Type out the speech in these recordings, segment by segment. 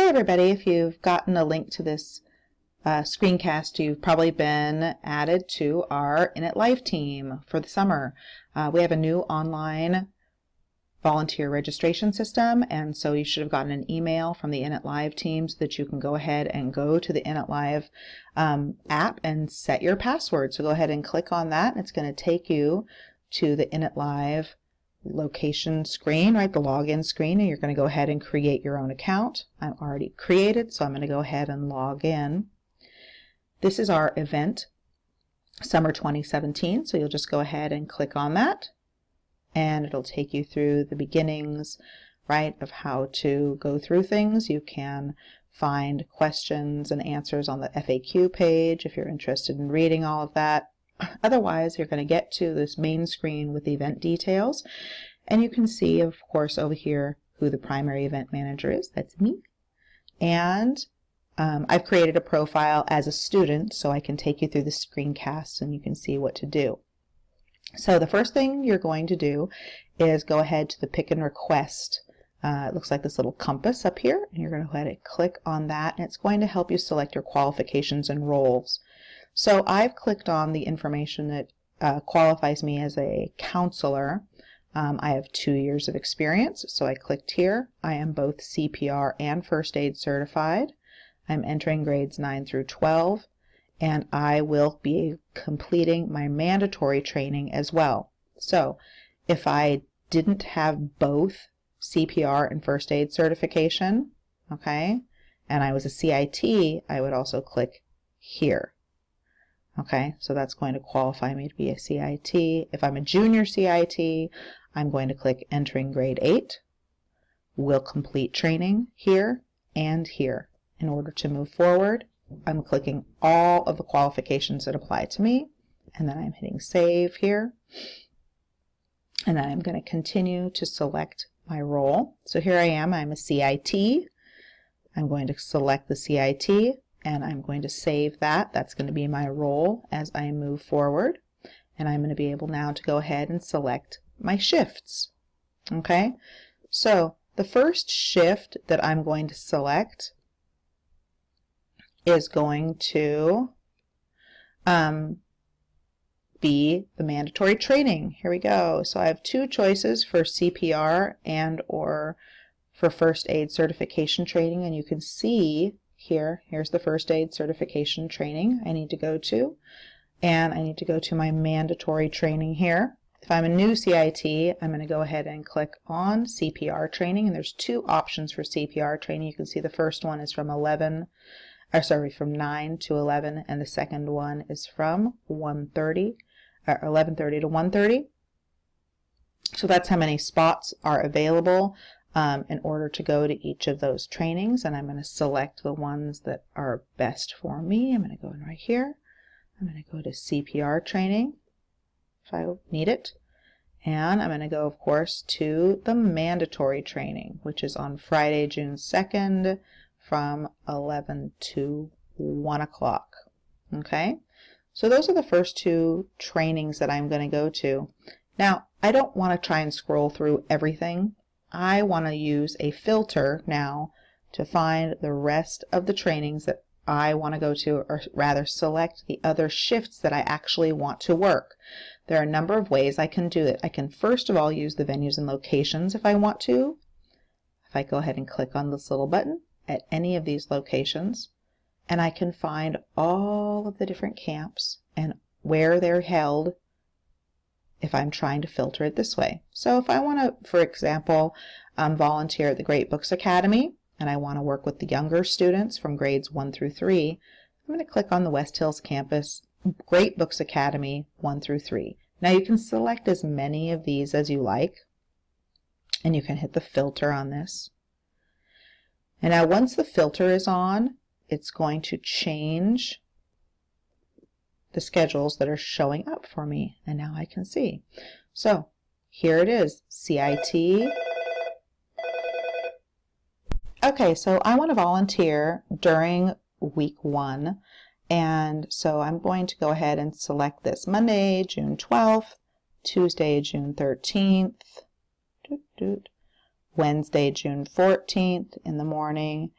Hey everybody, if you've gotten a link to this screencast, you've probably been added to our Initlive team for the summer. We have a new online volunteer registration system, and so you should have gotten an email from the Initlive team so that you can go ahead and go to the Initlive app and set your password. So go ahead and click on that, and it's going to take you to the Initlive location screen, right, the login screen, and you're going to go ahead and create your own account. I'm already created, so I'm going to go ahead and log in. This is our event, Summer 2017, so you'll just go ahead and click on that, and it'll take you through the beginnings, right, of how to go through things. You can find questions and answers on the FAQ page if you're interested in reading all of that. Otherwise, you're going to get to this main screen with the event details, and you can see, of course, over here who the primary event manager is. That's me. And I've created a profile as a student, so I can take you through the screencast and you can see what to do. So the first thing you're going to do is go ahead to the pick and request. It looks like this little compass up here, and you're going to go ahead and click on that, and it's going to help you select your qualifications and roles. So I've clicked on the information that qualifies me as a counselor. I have 2 years of experience, so I clicked here. I am both CPR and first aid certified. I'm entering grades 9 through 12, and I will be completing my mandatory training as well. So if I didn't have both CPR and first aid certification, okay, and I was a CIT, I would also click here. Okay, so that's going to qualify me to be a CIT. If I'm a junior CIT, I'm going to click entering grade 8. Will complete training here and here. In order to move forward, I'm clicking all of the qualifications that apply to me, and then I'm hitting save here. And then I'm going to continue to select my role. So here I am, I'm a CIT. I'm going to select the CIT, and I'm going to save that. That's going to be my role as I move forward. And I'm going to be able now to go ahead and select my shifts. Okay, so the first shift that I'm going to select is going to be the mandatory training. Here we go. So I have 2 choices for CPR and or for first aid certification training, and you can see here's the first aid certification training I need to go to, and I need to go to my mandatory training here. If I'm a new CIT, I'm going to go ahead and click on CPR training, and there's 2 options for CPR training. You can see the first one is from 9 to 11, and the second one is from 11:30 to 1:30. So that's how many spots are available in order to go to each of those trainings, and I'm going to select the ones that are best for me. I'm going to go in right here. I'm going to go to CPR training if I need it, and I'm going to go, of course, to the mandatory training, which is on Friday, June 2nd from 11 to 1 o'clock. Okay, so those are the first 2 trainings that I'm going to go to. Now, I don't want to try and scroll through everything. I want to use a filter now to find the rest of the trainings that I want to go to, or rather select the other shifts that I actually want to work. There are a number of ways I can do it. I can first of all use the venues and locations if I want to. If I go ahead and click on this little button at any of these locations, and I can find all of the different camps and where they're held if I'm trying to filter it this way. So if I want to, for example, volunteer at the Great Books Academy, and I want to work with the younger students from grades 1 through 3, I'm going to click on the West Hills campus, Great Books Academy 1 through 3. Now you can select as many of these as you like, and you can hit the filter on this. And now once the filter is on, it's going to change the schedules that are showing up for me, and now I can see. So here it is, CIT. Okay, so I want to volunteer during week 1, and so I'm going to go ahead and select this Monday, June 12th, Tuesday, June 13th, Wednesday, June 14th in the morning,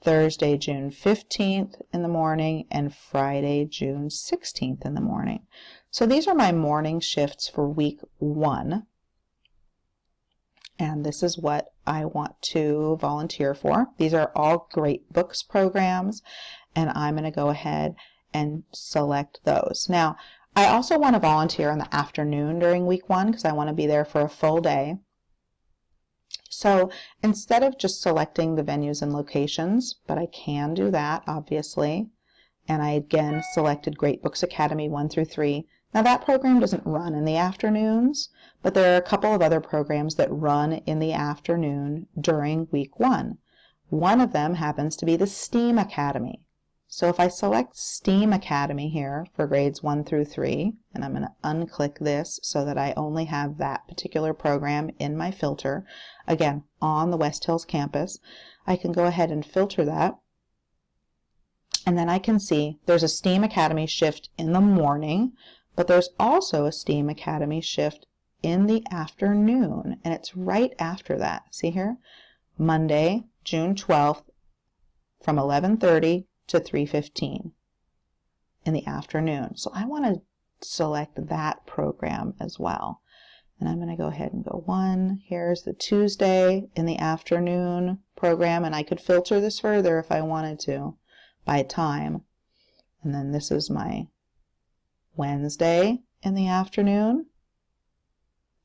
Thursday, June 15th in the morning, and Friday, June 16th in the morning. So these are my morning shifts for week 1. And this is what I want to volunteer for. These are all Great Books programs, and I'm going to go ahead and select those. Now, I also want to volunteer in the afternoon during week 1 because I want to be there for a full day. So instead of just selecting the venues and locations, but I can do that, obviously, and I again selected Great Books Academy 1 through 3. Now that program doesn't run in the afternoons, but there are a couple of other programs that run in the afternoon during week 1. One of them happens to be the STEAM Academy. So if I select STEAM Academy here for grades 1 through 3, and I'm going to unclick this so that I only have that particular program in my filter, again, on the West Hills campus, I can go ahead and filter that. And then I can see there's a STEAM Academy shift in the morning, but there's also a STEAM Academy shift in the afternoon, and it's right after that. See here? Monday, June 12th, from 11:30 to 3:15 in the afternoon. So I want to select that program as well. And I'm going to go ahead and go 1. Here's the Tuesday in the afternoon program, and I could filter this further if I wanted to by time. And then this is my Wednesday in the afternoon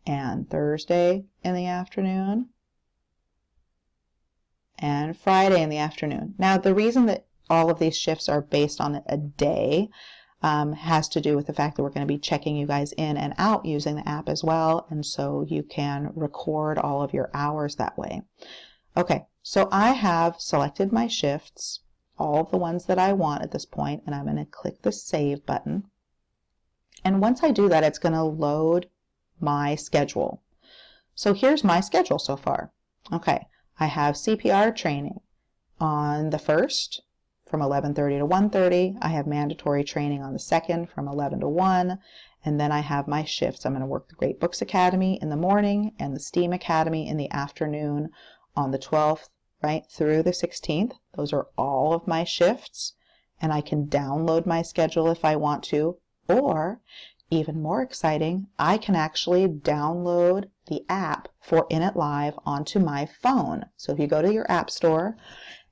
and Thursday in the afternoon and Friday in the afternoon. Now, the reason that all of these shifts are based on a day has to do with the fact that we're going to be checking you guys in and out using the app as well, and so you can record all of your hours that way. Okay, so I have selected my shifts, all of the ones that I want at this point, and I'm going to click the Save button. And once I do that, it's going to load my schedule. So here's my schedule so far. Okay, I have CPR training on the 1st from 11:30 to 1:30. I have mandatory training on the 2nd from 11 to 1. And then I have my shifts. I'm going to work the Great Books Academy in the morning and the STEAM Academy in the afternoon on the 12th, right through the 16th. Those are all of my shifts. And I can download my schedule if I want to. Or, even more exciting, I can actually download the app for Initlive onto my phone. So if you go to your app store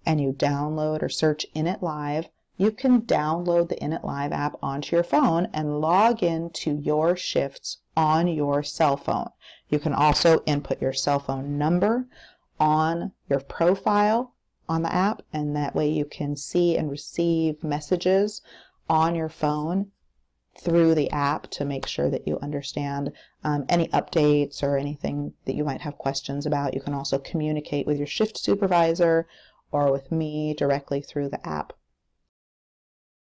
and you download or search Initlive, you can download the Initlive app onto your phone and log into your shifts on your cell phone. You can also input your cell phone number on your profile on the app, and that way you can see and receive messages on your phone through the app to make sure that you understand any updates or anything that you might have questions about. You can also communicate with your shift supervisor or with me directly through the app.